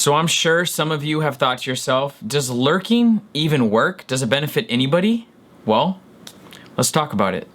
So I'm sure some of you have thought to yourself, does lurking even work? Does it benefit anybody? Well, let's talk about it.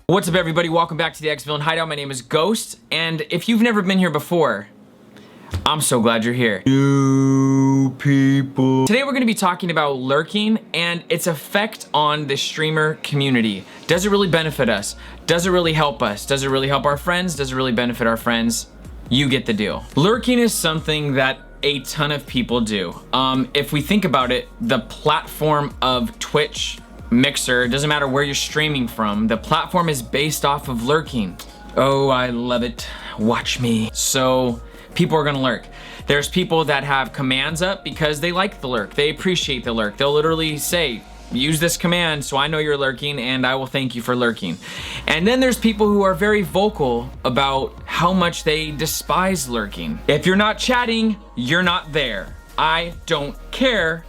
What's up, everybody? Welcome back to the X-Villain Hideout. My name is Ghost, and if you've never been here before, I'm so glad you're here. New people. Today we're going to be talking about lurking and its effect on the streamer community. Does it really benefit us? Does it really help us? Does it really help our friends? Does it really benefit our friends? You get the deal. Lurking is something that a ton of people do. If we think about it, the platform of Twitch, Mixer, doesn't matter where you're streaming from, the platform is based off of lurking. Oh, I love it. Watch me. So people are gonna lurk. There's people that have commands up because they like the lurk. They appreciate the lurk. They'll literally say, use this command so I know you're lurking and I will thank you for lurking. And then there's people who are very vocal about how much they despise lurking. If you're not chatting, you're not there. I don't care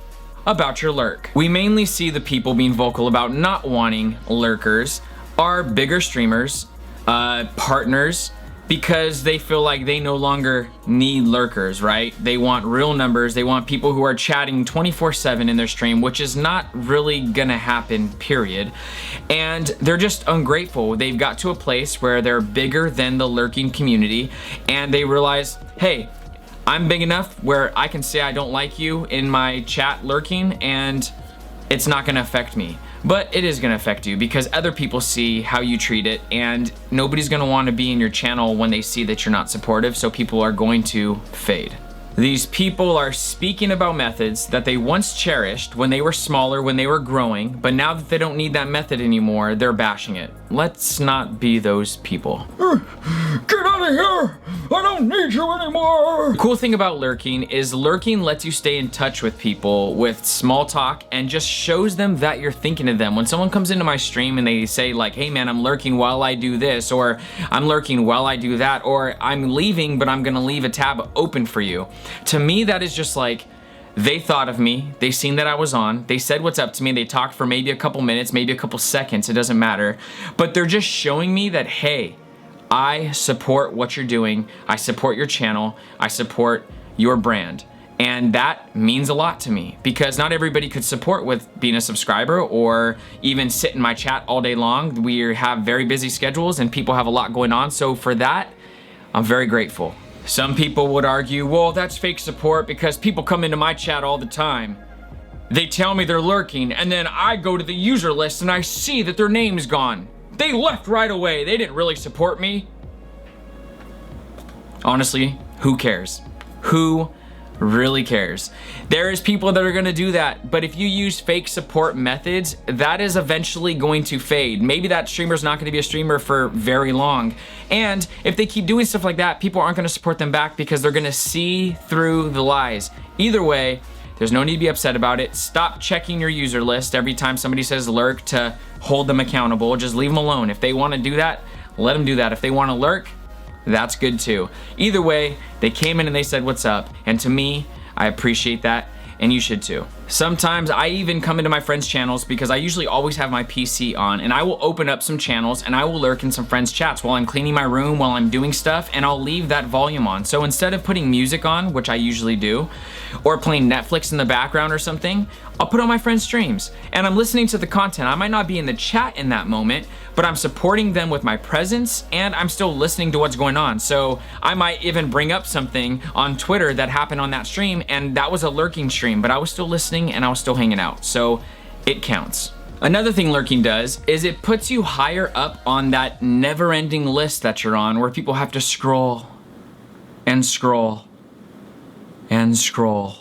about your lurk. We mainly see the people being vocal about not wanting lurkers are bigger streamers, partners, because they feel like they no longer need lurkers, right? They want real numbers. They want people who are chatting 24/7 in their stream, which is not really gonna happen, period. And they're just ungrateful. They've got to a place where they're bigger than the lurking community, and they realize, hey, I'm big enough where I can say I don't like you in my chat lurking and it's not gonna affect me. But it is gonna affect you because other people see how you treat it and nobody's gonna wanna be in your channel when they see that you're not supportive, so people are going to fade. These people are speaking about methods that they once cherished when they were smaller, when they were growing, but now that they don't need that method anymore, they're bashing it. Let's not be those people. Get out of here! I don't need you anymore! The cool thing about lurking is lurking lets you stay in touch with people with small talk and just shows them that you're thinking of them. When someone comes into my stream and they say like, hey man, I'm lurking while I do this, or I'm lurking while I do that, or I'm leaving but I'm gonna leave a tab open for you. To me, that is just like, they thought of me, they seen that I was on, they said what's up to me, they talked for maybe a couple minutes, maybe a couple seconds, it doesn't matter. But they're just showing me that, hey, I support what you're doing, I support your channel, I support your brand. And that means a lot to me because not everybody could support with being a subscriber or even sit in my chat all day long. We have very busy schedules and people have a lot going on. So for that, I'm very grateful. Some people would argue, well, that's fake support because people come into my chat all the time. They tell me they're lurking and then I go to the user list and I see that their name's gone. They left right away. They didn't really support me. Honestly, who cares? Who really cares? There is people that are gonna do that, but if you use fake support methods, that is eventually going to fade. Maybe that streamer's not gonna be a streamer for very long. And if they keep doing stuff like that, people aren't gonna support them back because they're gonna see through the lies. Either way, there's no need to be upset about it. Stop checking your user list every time somebody says lurk to hold them accountable. Just leave them alone. If they wanna do that, let them do that. If they wanna lurk, that's good too. Either way, they came in and they said what's up, and to me, I appreciate that, and you should too. Sometimes I even come into my friends' channels because I usually always have my PC on, and I will open up some channels and I will lurk in some friends' chats while I'm cleaning my room, while I'm doing stuff, and I'll leave that volume on. So instead of putting music on, which I usually do, or playing Netflix in the background or something, I'll put on my friends' streams and I'm listening to the content. I might not be in the chat in that moment, but I'm supporting them with my presence and I'm still listening to what's going on. So I might even bring up something on Twitter that happened on that stream, and that was a lurking stream, but I was still listening and I was still hanging out. So it counts. Another thing lurking does is it puts you higher up on that never-ending list that you're on where people have to scroll and scroll and scroll.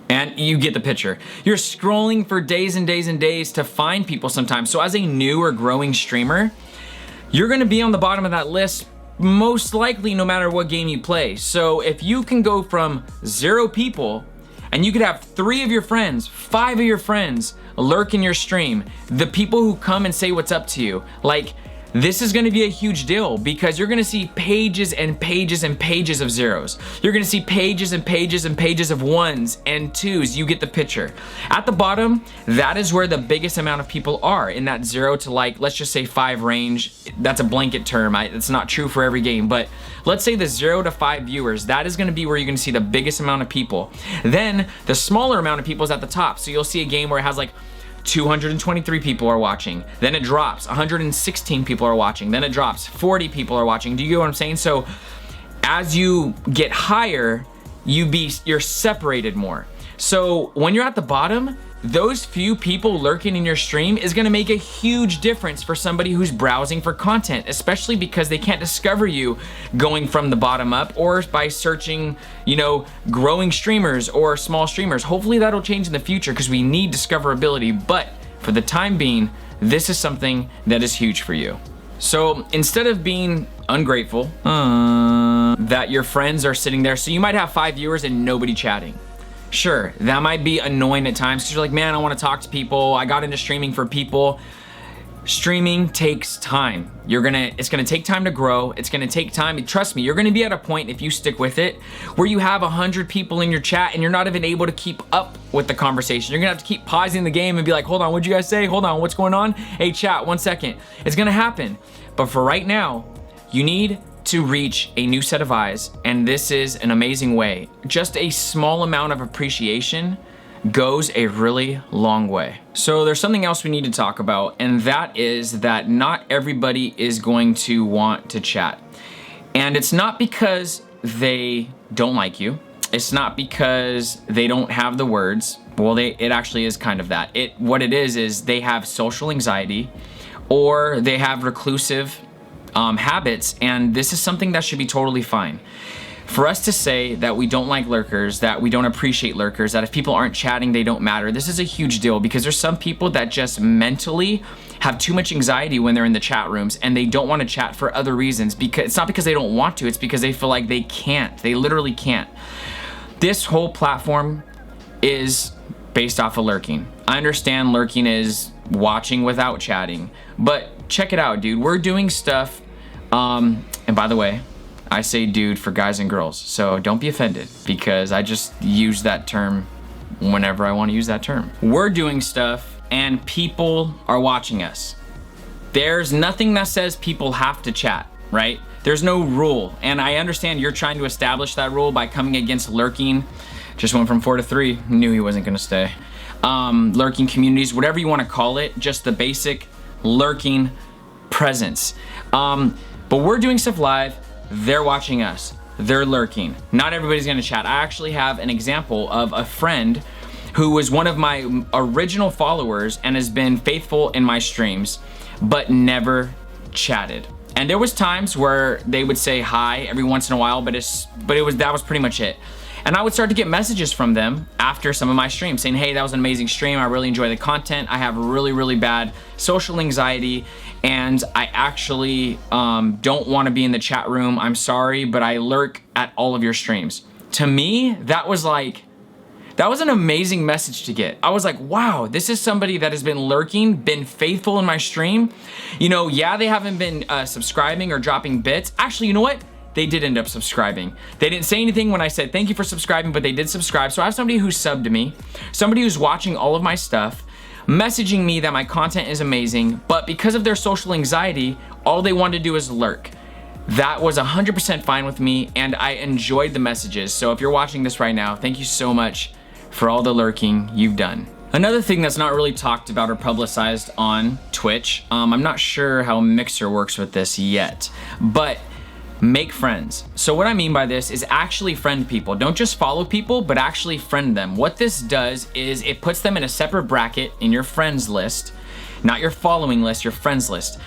And you get the picture. You're scrolling for days and days and days to find people sometimes. So as a new or growing streamer, you're gonna be on the bottom of that list most likely no matter what game you play. So if you can go from 0 people and you could have 3 of your friends, 5 of your friends lurk in your stream, the people who come and say what's up to you, like this is gonna be a huge deal because you're gonna see pages and pages and pages of zeros. You're gonna see pages and pages and pages of ones and twos. You get the picture. At the bottom, that is where the biggest amount of people are, in that 0 to like, let's just say 5 range. That's a blanket term. It's not true for every game, but let's say the 0 to 5 viewers, that is gonna be where you're gonna see the biggest amount of people. Then the smaller amount of people is at the top. So you'll see a game where it has like 223 people are watching, then it drops, 116 people are watching, then it drops, 40 people are watching. Do you get what I'm saying? So as you get higher, you're separated more. So when you're at the bottom, those few people lurking in your stream is gonna make a huge difference for somebody who's browsing for content, especially because they can't discover you going from the bottom up or by searching, you know, growing streamers or small streamers. Hopefully that'll change in the future because we need discoverability, but for the time being, this is something that is huge for you. So instead of being ungrateful that your friends are sitting there, so you might have 5 viewers and nobody chatting. Sure, that might be annoying at times because you're like, man, I want to talk to people. I got into streaming for people. Streaming takes time. It's gonna take time to grow. It's gonna take time. Trust me, you're gonna be at a point, if you stick with it, where you have 100 people in your chat and you're not even able to keep up with the conversation. You're gonna have to keep pausing the game and be like, hold on, what'd you guys say? Hold on, what's going on? Hey chat, 1 second. It's gonna happen. But for right now, you need to reach a new set of eyes, and this is an amazing way. Just a small amount of appreciation goes a really long way. So there's something else we need to talk about, and that is that not everybody is going to want to chat. And it's not because they don't like you. It's not because they don't have the words. Well, it actually is kind of that. What it is they have social anxiety, or they have reclusive habits, and this is something that should be totally fine. For us to say that we don't like lurkers, that we don't appreciate lurkers, that if people aren't chatting, they don't matter, this is a huge deal because there's some people that just mentally have too much anxiety when they're in the chat rooms and they don't want to chat for other reasons. Because it's not because they don't want to, it's because they feel like they can't. They literally can't. This whole platform is based off of lurking. I understand lurking is watching without chatting, but check it out, dude. We're doing stuff, and by the way, I say dude for guys and girls, so don't be offended because I just use that term whenever I want to use that term. We're doing stuff and people are watching us. There's nothing that says people have to chat, right? There's no rule, and I understand you're trying to establish that rule by coming against lurking. Just went from 4 to 3, knew he wasn't gonna stay. Lurking communities, whatever you want to call it, just the basic lurking presence. But we're doing stuff live, they're watching us, they're lurking. Not everybody's gonna chat. I actually have an example of a friend who was one of my original followers and has been faithful in my streams, but never chatted. And there was times where they would say hi every once in a while, but that was pretty much it. And I would start to get messages from them after some of my streams saying, hey, that was an amazing stream. I really enjoy the content. I have really, really bad social anxiety and I actually don't want to be in the chat room. I'm sorry, but I lurk at all of your streams. To me, that was an amazing message to get. I was like, wow, this is somebody that has been lurking, been faithful in my stream. You know, yeah, they haven't been subscribing or dropping bits. Actually, you know what? They did end up subscribing. They didn't say anything when I said thank you for subscribing, but they did subscribe. So I have somebody who subbed to me, somebody who's watching all of my stuff, messaging me that my content is amazing, but because of their social anxiety, all they wanted to do is lurk. That was 100% fine with me, and I enjoyed the messages. So if you're watching this right now, thank you so much for all the lurking you've done. Another thing that's not really talked about or publicized on Twitch, I'm not sure how Mixer works with this yet, but make friends. So what I mean by this is actually friend people. Don't just follow people, but actually friend them. What this does is it puts them in a separate bracket in your friends list, not your following list, your friends list.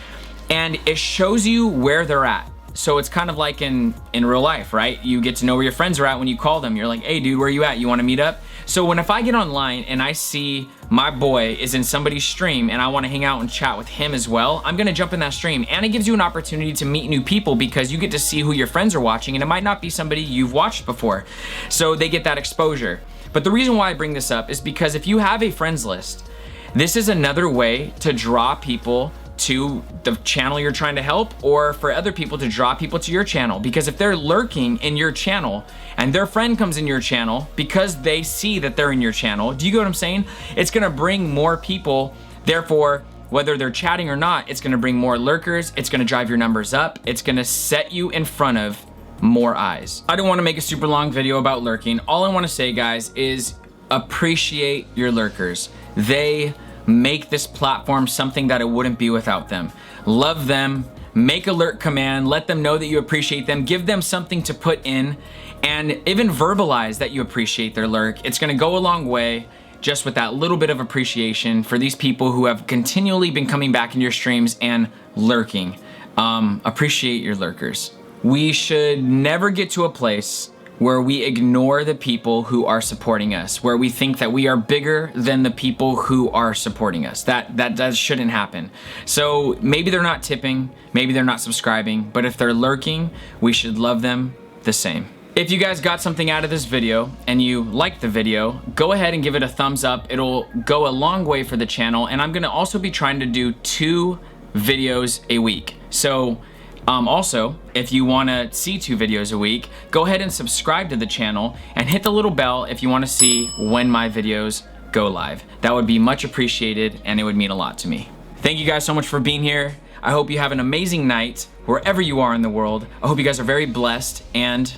And it shows you where they're at. So it's kind of like in real life, right? You get to know where your friends are at when you call them. You're like, hey dude, where you at? You wanna meet up? So if I get online and I see my boy is in somebody's stream and I wanna hang out and chat with him as well, I'm gonna jump in that stream. And it gives you an opportunity to meet new people because you get to see who your friends are watching and it might not be somebody you've watched before. So they get that exposure. But the reason why I bring this up is because if you have a friends list, this is another way to draw people to the channel you're trying to help, or for other people to draw people to your channel. Because if they're lurking in your channel and their friend comes in your channel because they see that they're in your channel, do you get what I'm saying? It's gonna bring more people. Therefore, whether they're chatting or not, it's gonna bring more lurkers, it's gonna drive your numbers up, it's gonna set you in front of more eyes. I don't wanna make a super long video about lurking. All I wanna say, guys, is appreciate your lurkers. They make this platform something that it wouldn't be without them. Love them, make a lurk command, let them know that you appreciate them, give them something to put in, and even verbalize that you appreciate their lurk. It's gonna go a long way just with that little bit of appreciation for these people who have continually been coming back in your streams and lurking. Appreciate your lurkers. We should never get to a place where we ignore the people who are supporting us, where we think that we are bigger than the people who are supporting us. That shouldn't happen. So maybe they're not tipping, maybe they're not subscribing, but if they're lurking, we should love them the same. If you guys got something out of this video and you liked the video, go ahead and give it a thumbs up. It'll go a long way for the channel, and I'm gonna also be trying to do 2 videos a week. So also, if you wanna see 2 videos a week, go ahead and subscribe to the channel and hit the little bell if you wanna see when my videos go live. That would be much appreciated, and it would mean a lot to me. Thank you guys so much for being here. I hope you have an amazing night wherever you are in the world. I hope you guys are very blessed, and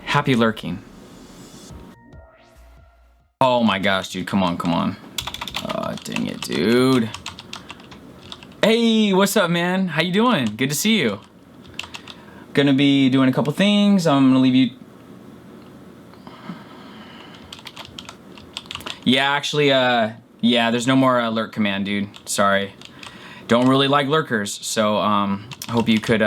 happy lurking. Oh my gosh, dude, come on, come on. Oh, dang it, dude. Hey, what's up, man? How you doing? Good to see you. Gonna be doing a couple things. I'm gonna leave you. Yeah, actually, yeah, there's no more alert command, dude. Sorry. Don't really like lurkers, so, hope you could,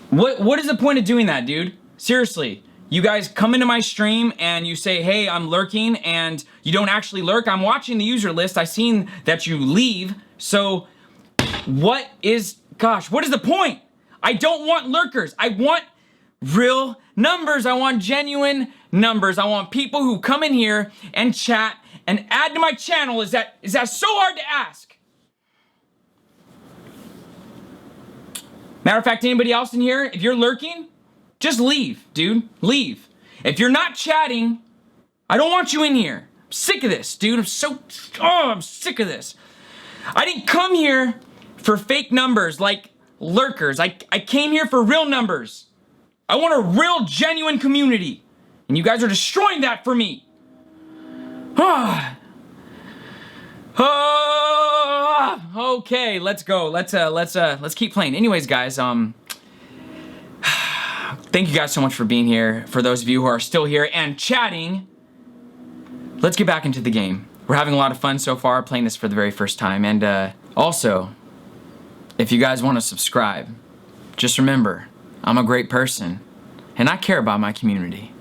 What is the point of doing that, dude? Seriously. You guys come into my stream and you say, hey, I'm lurking, and you don't actually lurk. I'm watching the user list. I seen that you leave. So what is the point? I don't want lurkers. I want real numbers. I want genuine numbers. I want people who come in here and chat and add to my channel. Is that so hard to ask? Matter of fact, anybody else in here, if you're lurking, just leave, dude. Leave. If you're not chatting, I don't want you in here. I'm sick of this, dude. I'm sick of this. I didn't come here for fake numbers like lurkers. I came here for real numbers. I want a real, genuine community. And you guys are destroying that for me. Okay, let's go. Let's keep playing. Anyways, guys, thank you guys so much for being here. For those of you who are still here and chatting, let's get back into the game. We're having a lot of fun so far, playing this for the very first time. And also, if you guys want to subscribe, just remember, I'm a great person, and I care about my community.